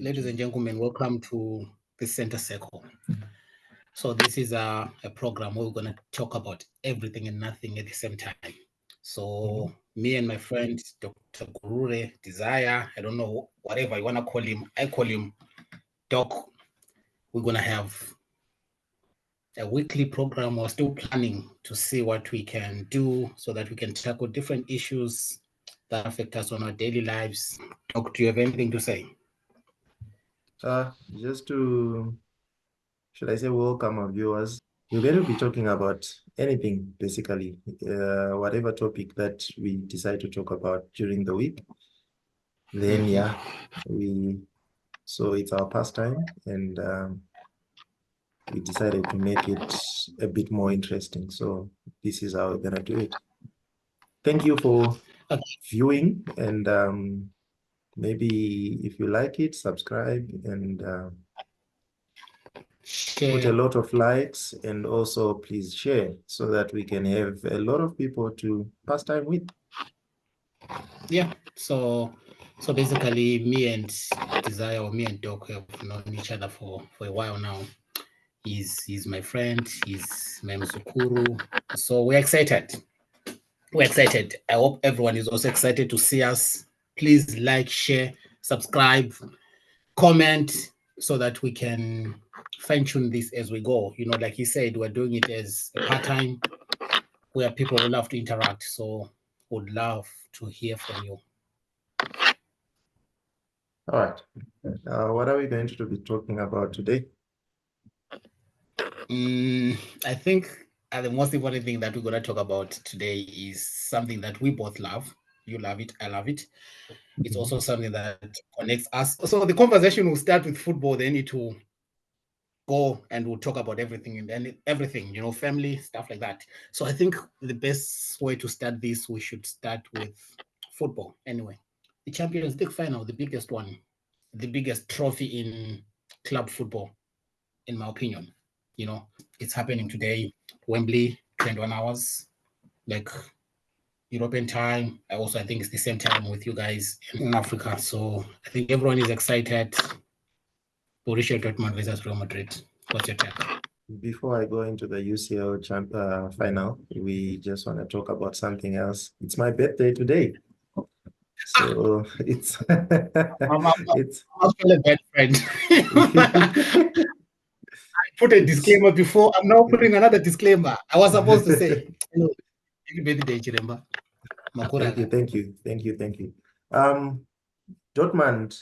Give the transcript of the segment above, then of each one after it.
Ladies and gentlemen, welcome to the Center Circle. So this is a program where we're going to talk about everything and nothing at the same time. So me and my friend, Dr. Gurure, Desire, I don't know, whatever you want to call him, I call him Doc. We're going to have a weekly program. We're still planning to see what we can do so that we can tackle different issues that affect us on our daily lives. Doc, do you have anything to say? Just to, should I say, welcome our viewers. We're going to be talking about anything, basically, whatever topic that we decide to talk about during the week. Then, so it's our pastime, and we decided to make it a bit more interesting. So this is how we're going to do it. Thank you for viewing, and maybe if you like it, subscribe and put a lot of likes, and also please share so that we can have a lot of people to pass time with. Yeah, so basically me and Desire, or me and Doc, have known each other for a while now. He's my friend, he's my Mzukuru. So we're excited. I hope everyone is also excited to see us. Please like, share, subscribe, comment, so that we can fine-tune this as we go. You know, like he said, we're doing it as a part-time where people will love to interact. So would love to hear from you. All right. What are we going to be talking about today? I think the most important thing that we're going to talk about today is something that we both love. You love it, I love it. It's also something that connects us. So the conversation will start with football, then it will go and we'll talk about everything and then everything, you know, family, stuff like that. So I think the best way to start this, we should start with football. Anyway, the Champions League final, the biggest one, the biggest trophy in club football, in my opinion. You know, it's happening today, Wembley, 21 hours, like European time. I think it's the same time with you guys in Africa. So I think everyone is excited. Borussia Dortmund versus Real Madrid. What's your take? Before I go into the UCL final, we just want to talk about something else. It's my birthday today. So it's it's actually a bad friend. I put a disclaimer before. I'm now putting another disclaimer. I was supposed to say, happy birthday, Chiremba. Thank you. Dortmund,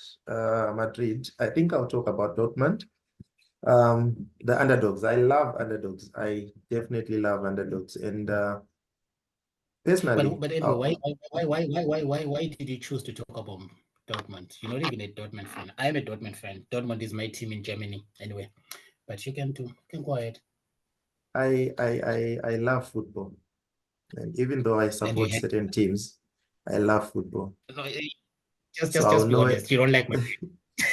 Madrid. I think I'll talk about Dortmund. The underdogs. I love underdogs. I definitely love underdogs. And personally, but anyway, why did you choose to talk about Dortmund? You're not even a Dortmund fan. I am a Dortmund fan. Dortmund is my team in Germany, anyway. But you can go ahead. I love football, and even though I support certain teams, I love football. No, just be honest. You don't like Madrid.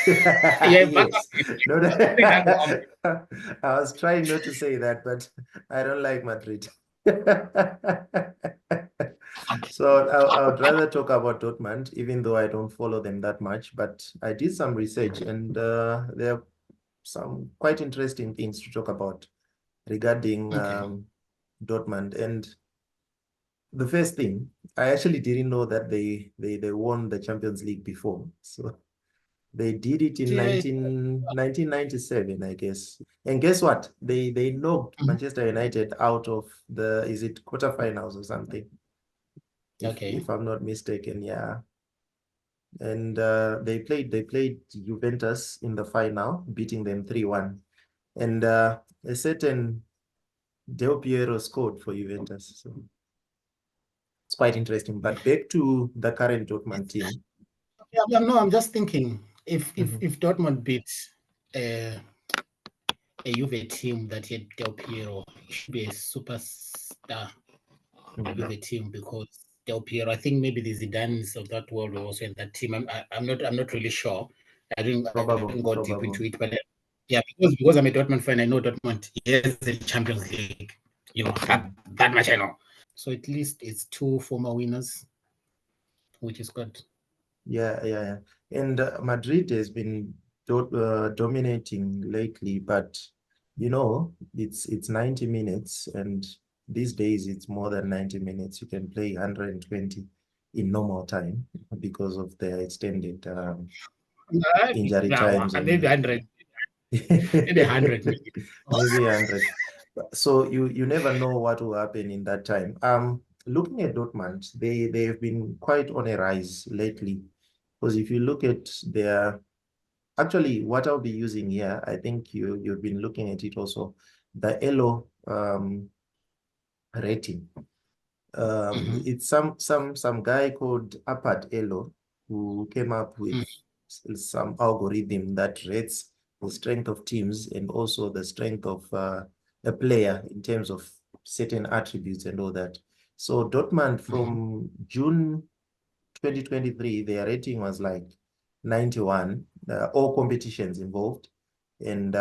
Yes. No, I was trying not to say that, but I don't like Madrid. So I would rather talk about Dortmund, even though I don't follow them that much. But I did some research, and there are some quite interesting things to talk about regarding Dortmund. And the first thing, I actually didn't know that they won the Champions League before. So they did it in 1997, I guess. And guess what? They knocked Manchester United out of is it quarterfinals or something? If I'm not mistaken, yeah. And they played Juventus in the final, beating them 3-1. And a certain Del Piero scored for Juventus. So it's quite interesting. But back to the current Dortmund team. Yeah, no, I'm just thinking if Dortmund beats a Juve team that had Del Piero, he should be a superstar with the team, because Del Piero, I think maybe the Zidanes of that world were also in that team. I'm not really sure. I didn't go deep into it, but yeah, because I'm a Dortmund fan, I know Dortmund is the Champions League. You know, that much I know. So at least it's 2 former winners, which is good. Yeah. And Madrid has been dominating lately, but it's 90 minutes, and these days it's more than 90 minutes. You can play 120 in normal time because of the extended injury Now, times and maybe 100, maybe 100. Maybe. maybe 100. So you never know what will happen in that time. Looking at Dortmund, they've been quite on a rise lately, because if you look at their actually what I'll be using here, I think you've been looking at it also, the Elo rating. It's some guy called Apart Elo who came up with some algorithm that rates the strength of teams and also the strength of a player in terms of certain attributes and all that. So Dortmund from June 2023, their rating was like 91, all competitions involved. And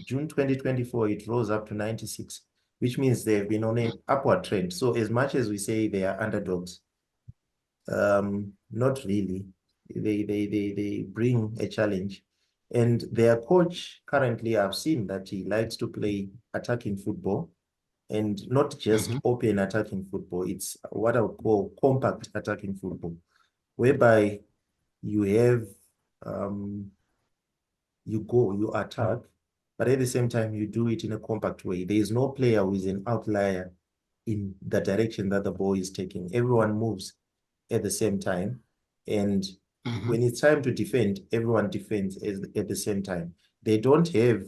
June 2024, it rose up to 96, which means they've been on an upward trend. So as much as we say they are underdogs, not really. They bring a challenge. And their coach currently, I've seen that he likes to play attacking football, and not just open attacking football. It's what I would call compact attacking football, whereby you have you attack, but at the same time you do it in a compact way. There is no player who is an outlier in the direction that the ball is taking. Everyone moves at the same time, and when it's time to defend, everyone defends at the same time. They don't have,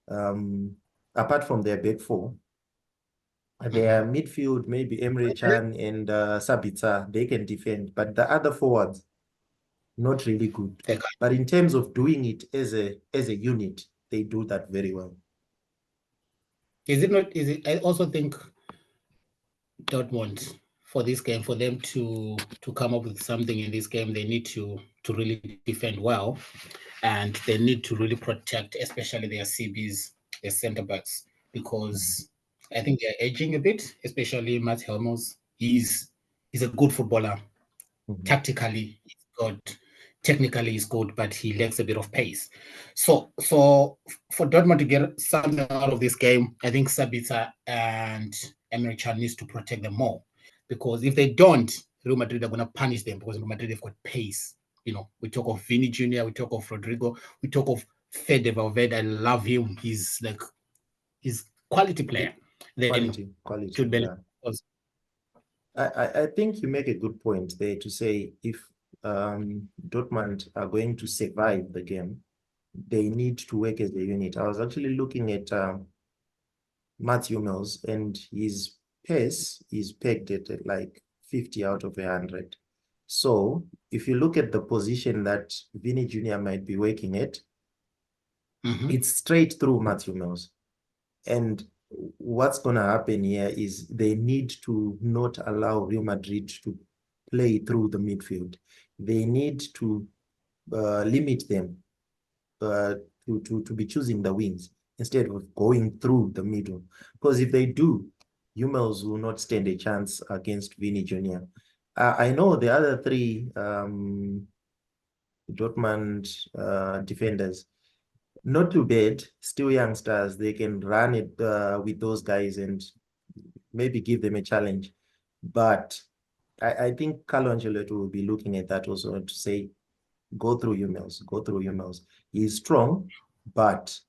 apart from their back four, their midfield, maybe Emre Can and Sabitzer, they can defend, but the other forwards, not really good. But in terms of doing it as a unit, they do that very well. Is it not? Is it? I also think Dortmund for this game, for them to come up with something in this game, they need to really defend well, and they need to really protect, especially their CBs, their centre backs, because I think they're edging a bit, especially Matt Helmos. He's a good footballer. Tactically, he's good. Technically, he's good, but he lacks a bit of pace. So for Dortmund to get something out of this game, I think Sabitzer and Emre Can needs to protect them more, because if they don't, Real Madrid are going to punish them, because Real Madrid have got pace. We talk of Vini Jr., we talk of Rodrigo, we talk of Fede Valverde. I love him. He's quality player. Quality, yeah. I think you make a good point there to say if Dortmund are going to survive the game, they need to work as a unit. I was actually looking at Mats Hummels, and his pace is pegged at like 50 out of 100. So if you look at the position that Vini Jr. might be working at, it's straight through Mats Hummels. And what's going to happen here is they need to not allow Real Madrid to play through the midfield. They need to limit them to be choosing the wings instead of going through the middle. Because if they do, Hummels will not stand a chance against Vini Jr. I know the other three Dortmund defenders, not too bad, still youngsters. They can run it with those guys and maybe give them a challenge. But I think Carlo Ancelotti will be looking at that also to say, go through Hummels. He's strong, but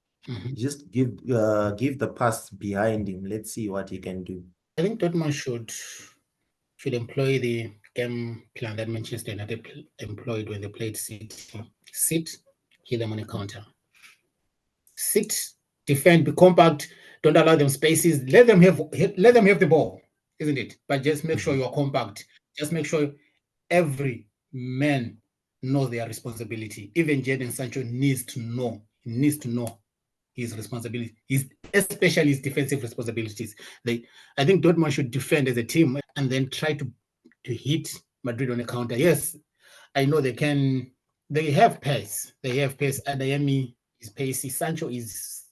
just give the pass behind him. Let's see what he can do. I think Dortmund should employ the game plan that Manchester United employed when they played City. Sit, kill them on a counter. Sit, defend, be compact. Don't allow them spaces. Let them have the ball, isn't it? But just make sure you're compact. Just make sure every man knows their responsibility. Even Jadon Sancho needs to know. He needs to know his responsibility, especially his defensive responsibilities. I think Dortmund should defend as a team and then try to hit Madrid on a counter. Yes, I know they can. They have pace. Adeyemi is pacey. Sancho is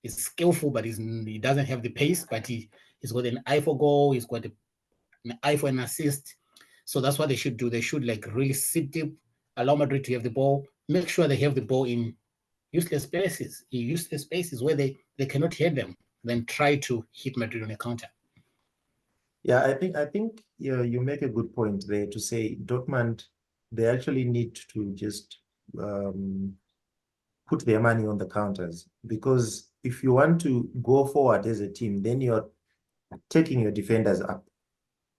skillful, but he doesn't have the pace. But he's got an eye for goal. He's got an eye for an assist. So that's what they should do. They should really sit deep, allow Madrid to have the ball, make sure they have the ball in useless spaces where they cannot hit them, then try to hit Madrid on a counter. Yeah, I think you make a good point there to say Dortmund, they actually need to just put their money on the counters, because if you want to go forward as a team, then you're taking your defenders up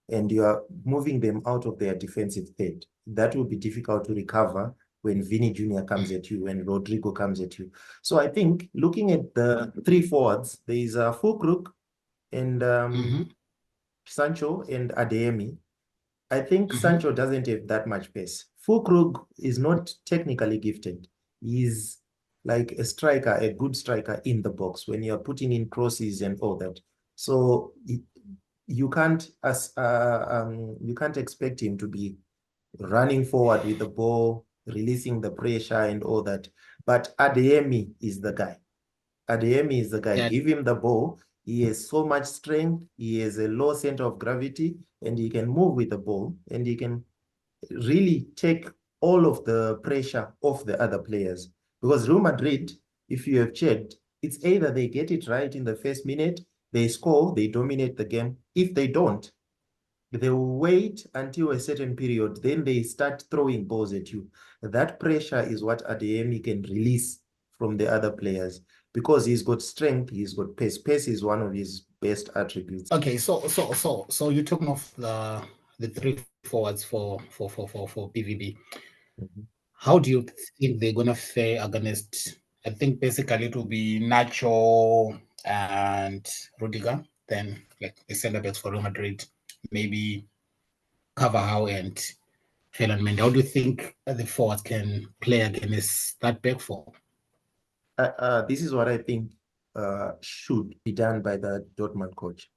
and you are moving them out of their defensive third. That will be difficult to recover when Vinny Jr. comes at you, when Rodrigo comes at you. So I think looking at the three forwards, there is a Fulkrug and Sancho and Adeyemi. I think Sancho doesn't have that much pace. Fulkrug is not technically gifted. He's like a striker, a good striker in the box when you're putting in crosses and all that. So you can't expect him to be running forward with the ball, releasing the pressure and all that. But Adeyemi is the guy. Adeyemi is the guy. Yeah. Give him the ball. He has so much strength. He has a low center of gravity, and he can move with the ball, and he can really take all of the pressure off the other players. Because Real Madrid, if you have checked, it's either they get it right in the first minute, they score, they dominate the game. If they don't, they will wait until a certain period, then they start throwing balls at you. That pressure is what Adeyemi can release from the other players, because he's got strength, he's got pace. Pace is one of his best attributes. Okay, so you're talking of the three forwards for PVB. How do you think they're gonna fare against? I think basically it will be Nacho and Rudiger, then like the center backs for Real Madrid, maybe Carvajal and Ferland Mendy. How do you think the forwards can play against that back four? This is what I think should be done by the Dortmund coach.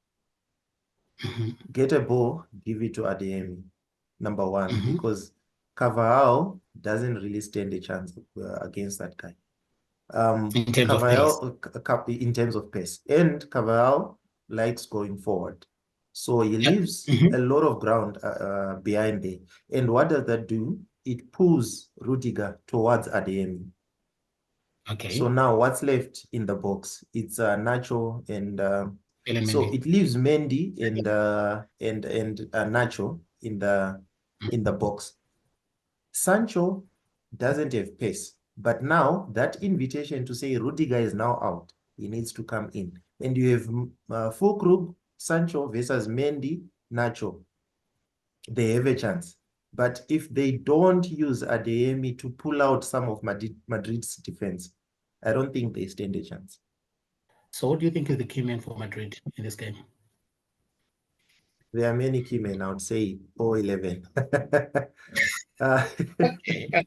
Get a ball, give it to Adeyemi, number one, because Carvajal doesn't really stand a chance against that guy. In terms Carvajal, in terms of pace, and Carvajal likes going forward, so he leaves a lot of ground behind there. And what does that do? It pulls Rudiger towards Adeyemi. Okay. So now what's left in the box? It's Nacho and so Mendy. it leaves Mendy and Nacho in the box. Sancho doesn't have pace, but now that invitation to say Rudiger is now out, he needs to come in, and you have Fulkrug, Sancho versus Mendy, Nacho. They have a chance. But if they don't use Adeyemi to pull out some of Madrid's defense, I don't think they stand a chance. So what do you think is the key man for Madrid in this game? There are many key men, I would say 11. Okay.